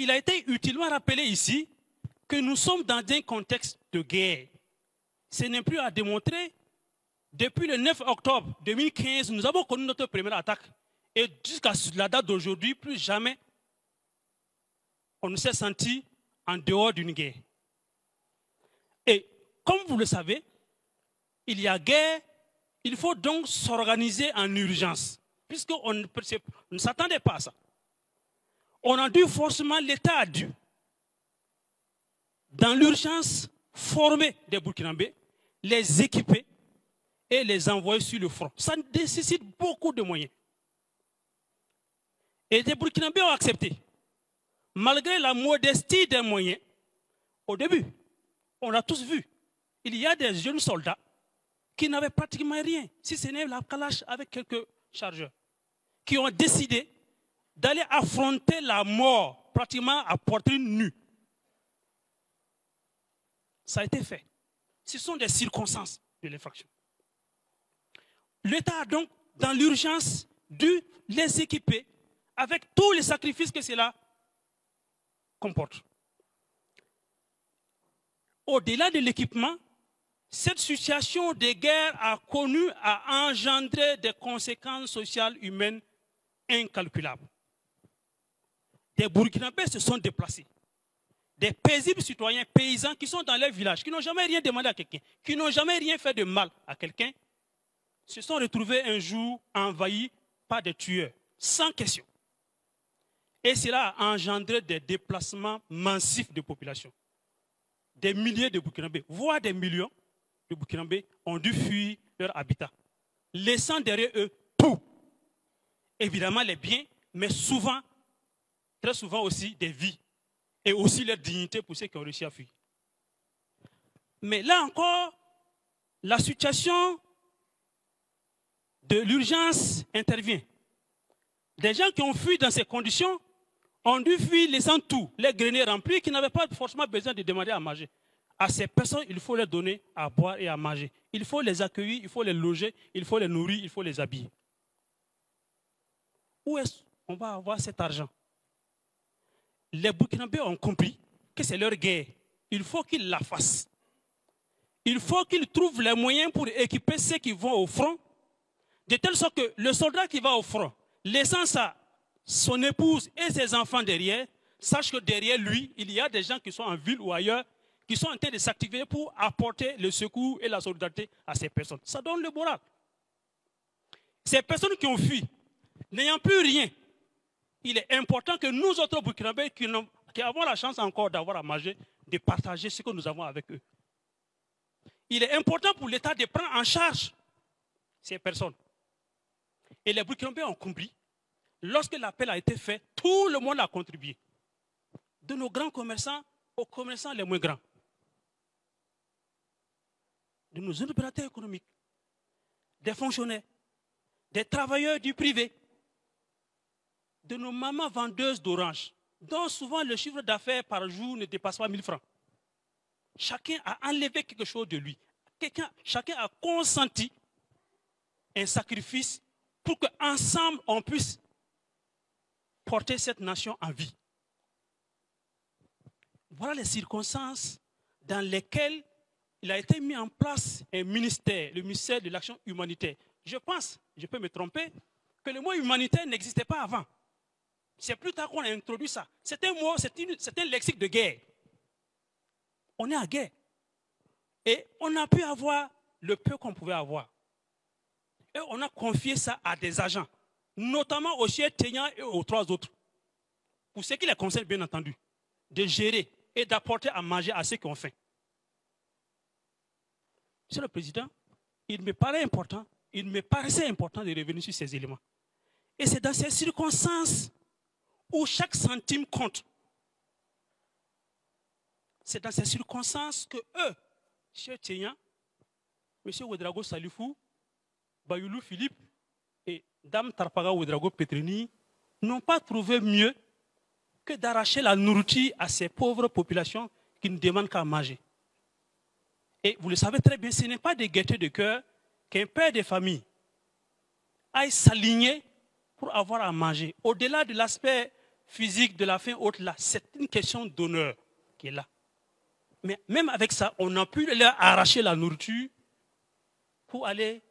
il a été utilement rappelé ici que nous sommes dans un contexte de guerre. Ce n'est plus à démontrer. Depuis le 9 octobre 2015, nous avons connu notre première attaque. Et jusqu'à la date d'aujourd'hui, plus jamais, on ne s'est senti en dehors d'une guerre. Et comme vous le savez, il y a guerre, il faut donc s'organiser en urgence, puisqu'on ne s'attendait pas à ça. On a dû forcément, l'État a dû, dans l'urgence, former des Burkinabés, les équiper et les envoyer sur le front. Ça nécessite beaucoup de moyens. Et les Burkinabés ont accepté. Malgré la modestie des moyens, au début, on l'a tous vu, il y a des jeunes soldats qui n'avaient pratiquement rien, si ce n'est la calache avec quelques chargeurs, qui ont décidé d'aller affronter la mort pratiquement à poitrine nue. Ça a été fait. Ce sont des circonstances de l'infraction. L'État a donc, dans l'urgence, dû les équiper avec tous les sacrifices que cela comporte. Au-delà de l'équipement, cette situation de guerre a engendré des conséquences sociales humaines incalculables. Des Burkinabés se sont déplacés. Des paisibles citoyens, paysans qui sont dans leur village, qui n'ont jamais rien demandé à quelqu'un, qui n'ont jamais rien fait de mal à quelqu'un, se sont retrouvés un jour envahis par des tueurs, sans question. Et cela a engendré des déplacements massifs de population. Des milliers de Burkinabés, voire des millions de Burkinabés ont dû fuir leur habitat, laissant derrière eux tout. Évidemment les biens, mais souvent, très souvent aussi des vies et aussi leur dignité pour ceux qui ont réussi à fuir. Mais là encore, la situation de l'urgence intervient. Des gens qui ont fui dans ces conditions ont dû fuir laissant tout, les greniers remplis, qui n'avaient pas forcément besoin de demander à manger. À ces personnes, il faut leur donner à boire et à manger. Il faut les accueillir, il faut les loger, il faut les nourrir, il faut les habiller. Où est-ce qu'on va avoir cet argent? Les Burkinabés ont compris que c'est leur guerre. Il faut qu'ils la fassent. Il faut qu'ils trouvent les moyens pour équiper ceux qui vont au front, de telle sorte que le soldat qui va au front, laissant son épouse et ses enfants derrière, sache que derrière lui, il y a des gens qui sont en ville ou ailleurs, qui sont en train de s'activer pour apporter le secours et la solidarité à ces personnes. Ça donne le moral. Ces personnes qui ont fui, n'ayant plus rien, il est important que nous autres Burkinabés, qui avons la chance encore d'avoir à manger, de partager ce que nous avons avec eux. Il est important pour l'État de prendre en charge ces personnes. Et les Burkinabés ont compris. Lorsque l'appel a été fait, tout le monde a contribué. De nos grands commerçants aux commerçants les moins grands. De nos opérateurs économiques, des fonctionnaires, des travailleurs du privé, de nos mamans vendeuses d'oranges, dont souvent le chiffre d'affaires par jour ne dépasse pas 1000 francs. Chacun a enlevé quelque chose de lui. Chacun a consenti un sacrifice pour qu'ensemble on puisse porter cette nation en vie. Voilà les circonstances dans lesquelles il a été mis en place un ministère, le ministère de l'Action humanitaire. Je pense, je peux me tromper, que le mot humanitaire n'existait pas avant. C'est plus tard qu'on a introduit ça. C'est un mot, c'est un lexique de guerre. On est à guerre. Et on a pu avoir le peu qu'on pouvait avoir. Et on a confié ça à des agents, notamment au chef Ténian et aux 3 autres. Pour ce qui les concerne, bien entendu, de gérer et d'apporter à manger à ceux qui ont faim. Monsieur le Président, il me paraissait important de revenir sur ces éléments. Et c'est dans ces circonstances où chaque centime compte. C'est dans ces circonstances que eux, M. Ténian, M. Ouedraogo Salifou, Bayoulou Philippe et Dame Tarpaga Ouedraogo Petrini n'ont pas trouvé mieux que d'arracher la nourriture à ces pauvres populations qui ne demandent qu'à manger. Et vous le savez très bien, ce n'est pas de gaieté de cœur qu'un père de famille aille s'aligner pour avoir à manger. Au-delà de l'aspect physique, de la faim, autre là. C'est une question d'honneur qui est là. Mais même avec ça, on a pu leur arracher la nourriture pour aller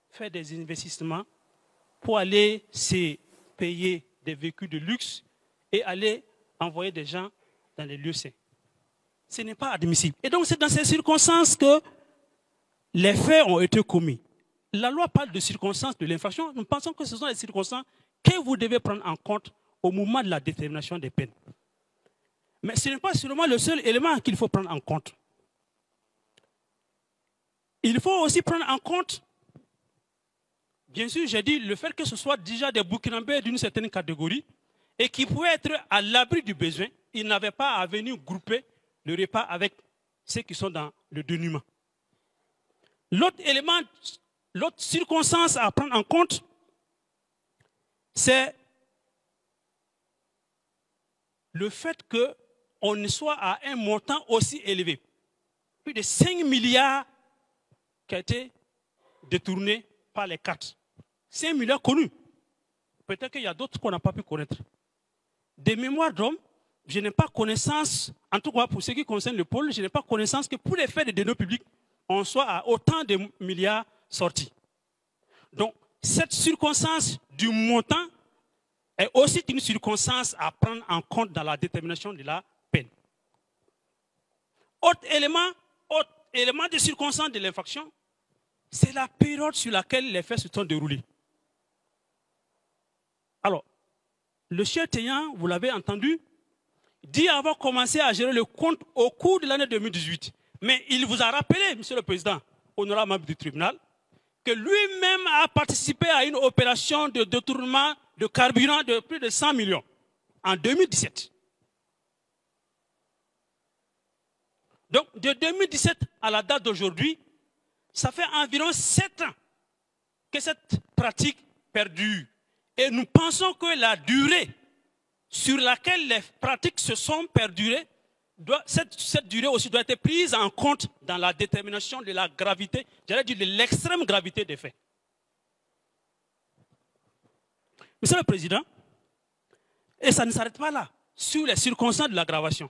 faire des investissements, pour aller se payer des véhicules de luxe et aller envoyer des gens dans les lieux sains. Ce n'est pas admissible. Et donc c'est dans ces circonstances que les faits ont été commis. La loi parle de circonstances de l'infraction. Nous pensons que ce sont les circonstances que vous devez prendre en compte au moment de la détermination des peines. Mais ce n'est pas seulement le seul élément qu'il faut prendre en compte. Il faut aussi prendre en compte, bien sûr, j'ai dit, le fait que ce soit déjà des Burkinabés d'une certaine catégorie et qui pouvaient être à l'abri du besoin. Ils n'avaient pas à venir grouper le repas avec ceux qui sont dans le dénuement. L'autre élément, l'autre circonstance à prendre en compte, c'est le fait qu'on soit à un montant aussi élevé. Plus de 5 milliards qui ont été détournés par les cartes. 5 milliards connus. Peut-être qu'il y a d'autres qu'on n'a pas pu connaître. Des mémoires d'hommes, je n'ai pas connaissance, en tout cas pour ce qui concerne le pôle, je n'ai pas connaissance que pour les faits de deniers publics, on soit à autant de milliards sortis. Donc, cette circonstance du montant est aussi une circonstance à prendre en compte dans la détermination de la peine. Autre élément de circonstance de l'infraction, c'est la période sur laquelle les faits se sont déroulés. Alors, le chef Téyan, vous l'avez entendu, dit avoir commencé à gérer le compte au cours de l'année 2018. Mais il vous a rappelé, Monsieur le Président, honorable membre du tribunal, que lui-même a participé à une opération de détournement de carburant de plus de 100 millions en 2017. Donc, de 2017 à la date d'aujourd'hui, ça fait environ 7 ans que cette pratique perdure. Et nous pensons que la durée sur laquelle les pratiques se sont perdurées, cette durée aussi doit être prise en compte dans la détermination de la gravité, j'allais dire de l'extrême gravité des faits. Monsieur le Président, et ça ne s'arrête pas là, sur les circonstances de l'aggravation.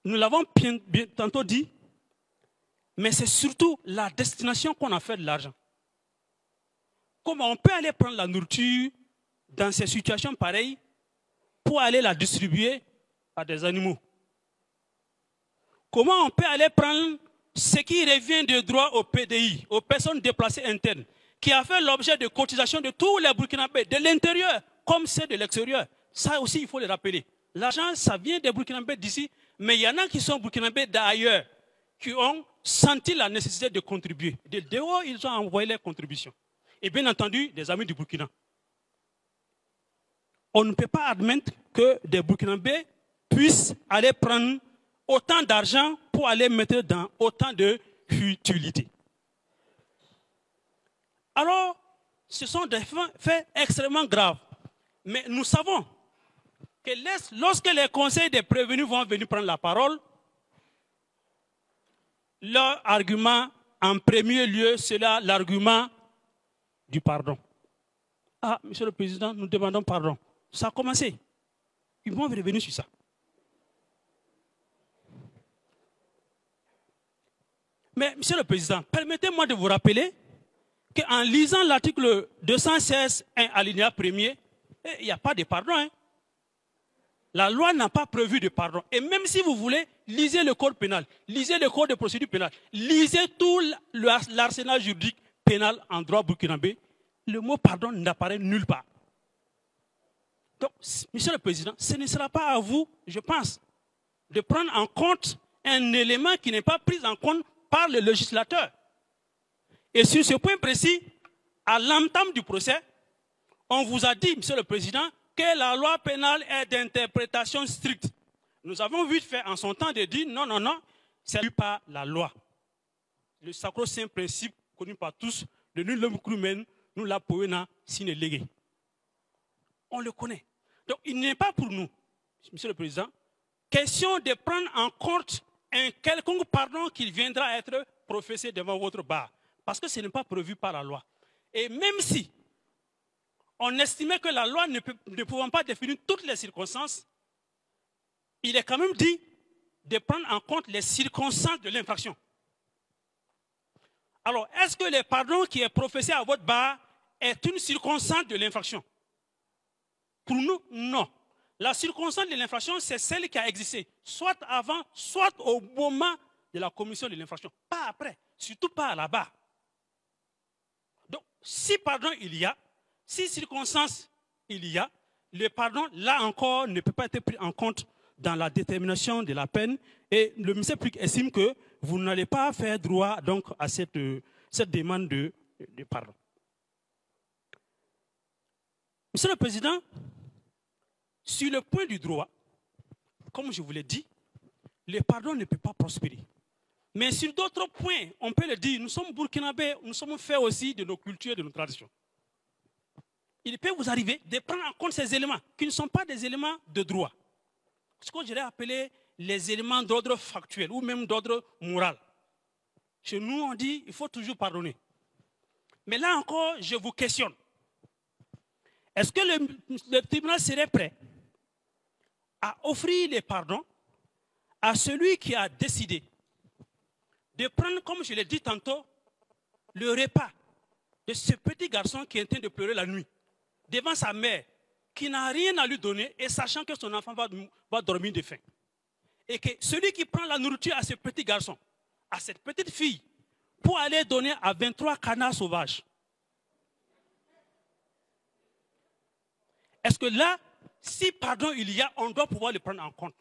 Nous l'avons bien tantôt dit, mais c'est surtout la destination qu'on a fait de l'argent. Comment on peut aller prendre la nourriture dans ces situations pareilles pour aller la distribuer à des animaux? Comment on peut aller prendre ce qui revient de droit au PDI, aux personnes déplacées internes, qui a fait l'objet de cotisations de tous les Burkinabés, de l'intérieur comme ceux de l'extérieur? Ça aussi, il faut le rappeler. L'argent, ça vient des Burkinabés d'ici, mais il y en a qui sont Burkinabés d'ailleurs, qui ont senti la nécessité de contribuer. De dehors, ils ont envoyé leurs contributions. Et bien entendu, des amis du Burkina. On ne peut pas admettre que des Burkinabés puissent aller prendre autant d'argent pour aller mettre dans autant de futilité. Alors, ce sont des faits extrêmement graves. Mais nous savons que lorsque les conseils des prévenus vont venir prendre la parole, leur argument, en premier lieu, c'est l'argument du pardon. Ah, Monsieur le Président, nous demandons pardon. Ça a commencé. Ils vont revenir sur ça. Mais, Monsieur le Président, permettez-moi de vous rappeler qu'en lisant l'article 216, alinéa 1er, il n'y a pas de pardon. Hein. La loi n'a pas prévu de pardon. Et même si vous voulez, lisez le code pénal, lisez le code de procédure pénale, lisez tout l'arsenal juridique pénal en droit burkinabé, le mot pardon n'apparaît nulle part. Donc, Monsieur le Président, ce ne sera pas à vous, je pense, de prendre en compte un élément qui n'est pas pris en compte par le législateur. Et sur ce point précis, à l'entame du procès, on vous a dit, Monsieur le Président, que la loi pénale est d'interprétation stricte. Nous avons vite fait en son temps de dire non, non, non, c'est pas la loi. Le sacro-saint principe connu par tous, de nul homme crumen, nous la poena sine lege. On le connaît. Donc il n'est pas pour nous, Monsieur le Président, question de prendre en compte un quelconque pardon qui viendra être professé devant votre bar. Parce que ce n'est pas prévu par la loi. Et même si on estimait que la loi ne pouvant pas définir toutes les circonstances, il est quand même dit de prendre en compte les circonstances de l'infraction. Alors, est-ce que le pardon qui est professé à votre bar est une circonstance de l'infraction? Pour nous, non. La circonstance de l'infraction, c'est celle qui a existé, soit avant, soit au moment de la commission de l'infraction. Pas après, surtout pas à la barre. Donc, si pardon il y a, si circonstance il y a, le pardon, là encore, ne peut pas être pris en compte dans la détermination de la peine. Et le ministère public estime que vous n'allez pas faire droit donc, à cette demande de pardon. Monsieur le Président, sur le point du droit, comme je vous l'ai dit, le pardon ne peut pas prospérer. Mais sur d'autres points, on peut le dire, nous sommes burkinabés, nous sommes faits aussi de nos cultures et de nos traditions. Il peut vous arriver de prendre en compte ces éléments qui ne sont pas des éléments de droit. Ce que j'aurais appelé les éléments d'ordre factuel ou même d'ordre moral. Chez nous, on dit qu'il faut toujours pardonner. Mais là encore, je vous questionne. Est-ce que le tribunal serait prêt à offrir les pardons à celui qui a décidé de prendre, comme je l'ai dit tantôt, le repas de ce petit garçon qui est en train de pleurer la nuit devant sa mère, qui n'a rien à lui donner et sachant que son enfant va dormir de faim. Et que celui qui prend la nourriture à ce petit garçon, à cette petite fille, pour aller donner à 23 canards sauvages. Est-ce que là, si pardon il y a, on doit pouvoir le prendre en compte?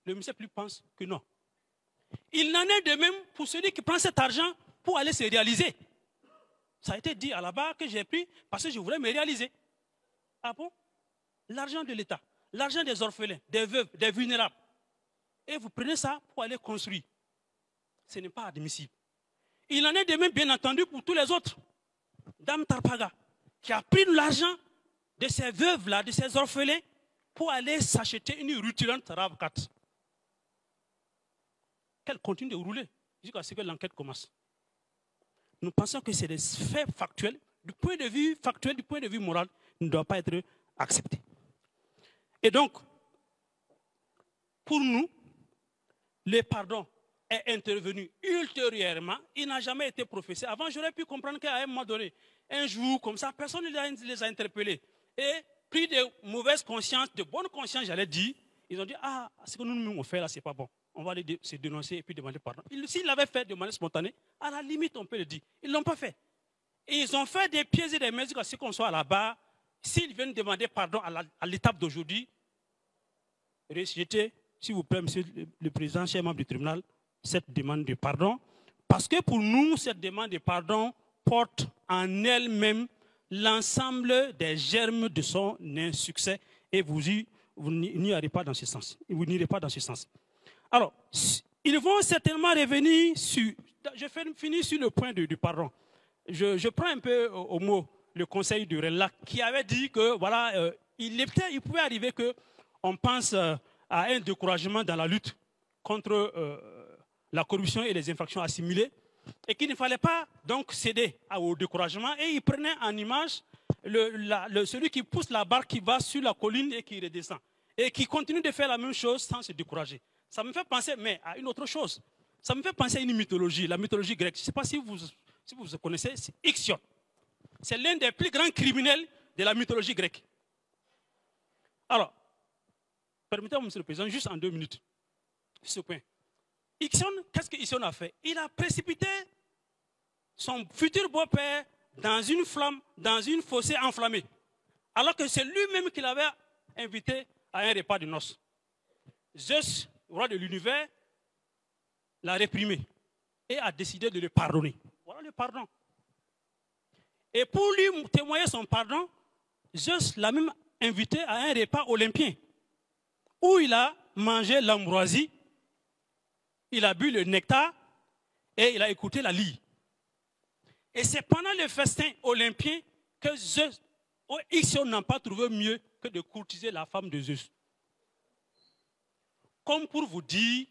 Le ministère public pense que non. Il n'en est de même pour celui qui prend cet argent pour aller se réaliser. Ça a été dit à la barre que j'ai pris parce que je voulais me réaliser. Ah bon? L'argent de l'État, l'argent des orphelins, des veuves, des vulnérables. Et vous prenez ça pour aller construire. Ce n'est pas admissible. Il en est de même, bien entendu, pour tous les autres. Dame Tarpaga, qui a pris l'argent de ces veuves-là, de ces orphelins, pour aller s'acheter une rutilante RAV4. Qu'elle continue de rouler jusqu'à ce que l'enquête commence. Nous pensons que c'est des faits factuels, du point de vue factuel, du point de vue moral, ne doivent pas être acceptés. Et donc, pour nous, le pardon est intervenu ultérieurement, il n'a jamais été professé. Avant, j'aurais pu comprendre qu'à un moment donné, un jour comme ça, personne ne les a interpellés. Et pris de mauvaise conscience, de bonne conscience, j'allais dire, ils ont dit, ah, ce que nous on fait là, c'est pas bon. On va aller se dénoncer et puis demander pardon. S'ils l'avaient fait de manière spontanée, à la limite, on peut le dire. Ils ne l'ont pas fait. Et ils ont fait des pieds et des mains jusqu'à ce qu'on soit là-bas. S'ils viennent demander pardon à l'étape d'aujourd'hui, rejetez, s'il vous plaît, monsieur le président, cher membre du tribunal, cette demande de pardon. Parce que pour nous, cette demande de pardon porte en elle-même l'ensemble des germes de son insuccès. Et vous n'irez pas dans ce sens. Vous n'irez pas dans ce sens. Alors, ils vont certainement revenir sur... Je finis sur le point du pardon. Je prends un peu au mot le conseil du RELAC qui avait dit que, voilà, il pouvait arriver qu'on pense à un découragement dans la lutte contre la corruption et les infractions assimilées et qu'il ne fallait pas donc céder au découragement et il prenait en image celui qui pousse la barque qui va sur la colline et qui redescend et qui continue de faire la même chose sans se décourager. Ça me fait penser mais à une autre chose. Ça me fait penser à une mythologie, la mythologie grecque. Je ne sais pas si vous connaissez, c'est Ixion. C'est l'un des plus grands criminels de la mythologie grecque. Alors, permettez-moi, monsieur le président, juste en 2 minutes, ce point. Ixion, qu'est-ce que Ixion a fait? Il a précipité son futur beau-père dans une flamme, dans une fossée enflammée. Alors que c'est lui-même qui l'avait invité à un repas de noces. Zeus, roi de l'univers, l'a réprimé et a décidé de le pardonner. Voilà le pardon. Et pour lui témoigner son pardon, Zeus l'a même invité à un repas olympien où il a mangé l'ambroisie, il a bu le nectar et il a écouté la lyre. Et c'est pendant le festin olympien que Zeus, Ixion n'a pas trouvé mieux que de courtiser la femme de Zeus. Comme pour vous dire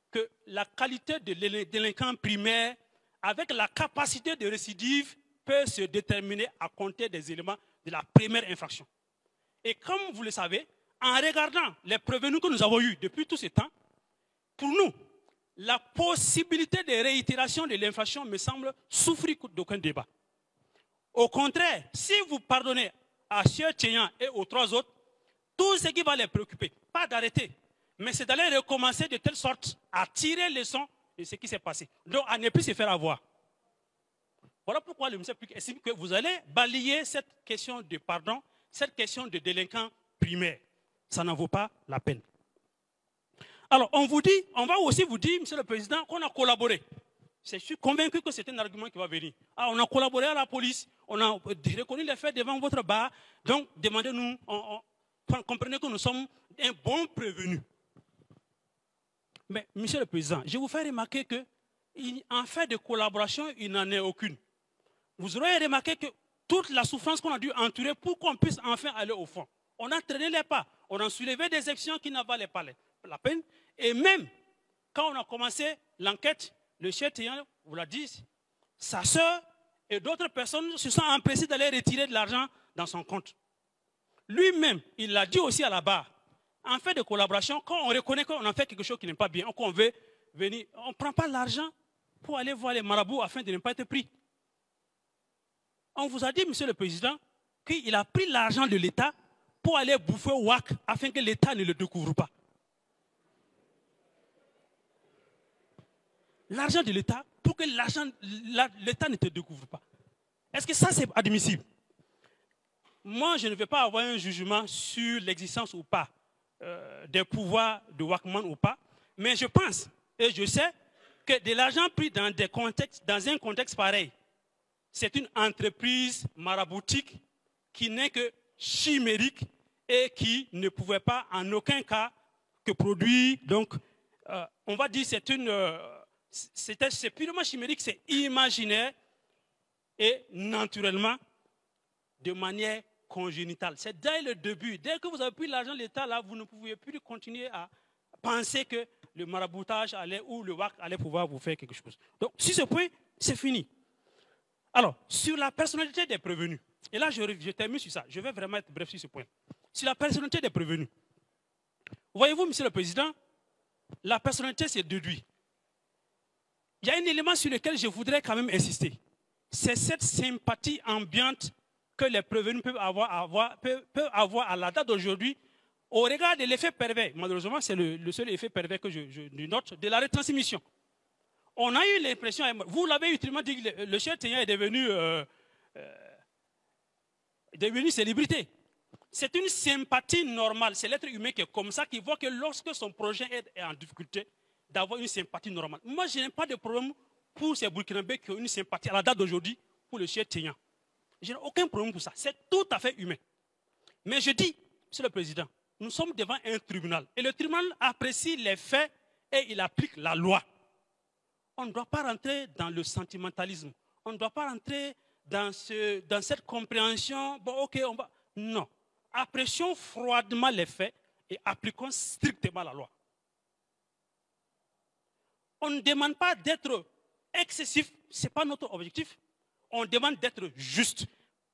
que la qualité de délinquant primaire avec la capacité de récidive peut se déterminer à compter des éléments de la première infraction. Et comme vous le savez, en regardant les prévenus que nous avons eus depuis tout ce temps, pour nous, la possibilité de réitération de l'infraction me semble souffrir d'aucun débat. Au contraire, si vous pardonnez à Cher Tchéyan et aux 3 autres, tout ce qui va les préoccuper, pas d'arrêter, mais c'est d'aller recommencer de telle sorte à tirer leçon de ce qui s'est passé. Donc à ne plus se faire avoir. Voilà pourquoi le ministère public estime que vous allez balayer cette question de pardon, cette question de délinquant primaire. Ça n'en vaut pas la peine. Alors on va aussi vous dire, Monsieur le Président, qu'on a collaboré. Je suis convaincu que c'est un argument qui va venir. Alors, on a collaboré à la police, on a reconnu les faits devant votre bar, donc demandez-nous, comprenez que nous sommes un bon prévenu. Mais, Monsieur le Président, je vous fais remarquer qu'en fait de collaboration, il n'en est aucune. Vous aurez remarqué que toute la souffrance qu'on a dû entourer pour qu'on puisse enfin aller au fond. On a traîné les pas, on a soulevé des actions qui n'en valaient pas la peine. Et même quand on a commencé l'enquête, le Cher Tchéyan vous l'a dit, sa sœur et d'autres personnes se sont empressées d'aller retirer de l'argent dans son compte. Lui-même, il l'a dit aussi à la barre. En fait de collaboration, quand on reconnaît qu'on a fait quelque chose qui n'est pas bien, qu'on veut venir, on ne prend pas l'argent pour aller voir les marabouts afin de ne pas être pris. On vous a dit, Monsieur le Président, qu'il a pris l'argent de l'État pour aller bouffer au WAC afin que l'État ne le découvre pas. L'argent de l'État pour que l'État ne te découvre pas. Est-ce que ça, c'est admissible? Moi, je ne vais pas avoir un jugement sur l'existence ou pas des pouvoirs de Wachman ou pas, mais je pense et je sais que de l'argent pris dans un contexte pareil, c'est une entreprise maraboutique qui n'est que chimérique et qui ne pouvait pas en aucun cas que produire. Donc, on va dire que c'est purement chimérique, c'est imaginaire et naturellement de manière congénitale. C'est dès le début. Dès que vous avez pris l'argent de l'État, là, vous ne pouvez plus continuer à penser que le maraboutage allait ou le WAC allait pouvoir vous faire quelque chose. Donc, sur ce point, c'est fini. Alors, sur la personnalité des prévenus, et là, je termine sur ça. Je vais vraiment être bref sur ce point. Sur la personnalité des prévenus. Voyez-vous, Monsieur le Président, la personnalité, c'est déduit. Il y a un élément sur lequel je voudrais quand même insister. C'est cette sympathie ambiante que les prévenus peuvent avoir à la date d'aujourd'hui au regard de l'effet pervers. Malheureusement, c'est le seul effet pervers que je note de la retransmission. On a eu l'impression, vous l'avez utilement dit, le Cher Tchéyan est devenu célébrité. C'est une sympathie normale. C'est l'être humain qui est comme ça, qui voit que lorsque son projet est en difficulté, d'avoir une sympathie normale. Moi, je n'ai pas de problème pour ces Burkinabés qui ont une sympathie à la date d'aujourd'hui pour le Cher Tchéyan. Je n'ai aucun problème pour ça. C'est tout à fait humain. Mais je dis, Monsieur le Président, nous sommes devant un tribunal. Et le tribunal apprécie les faits et il applique la loi. On ne doit pas rentrer dans le sentimentalisme. On ne doit pas rentrer dans cette compréhension. Bon, ok, on va. Non. Apprécions froidement les faits et appliquons strictement la loi. On ne demande pas d'être excessif, ce n'est pas notre objectif. On demande d'être juste.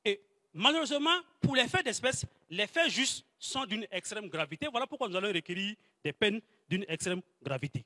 Et malheureusement, pour les faits d'espèce, les faits justes sont d'une extrême gravité. Voilà pourquoi nous allons requérir des peines d'une extrême gravité.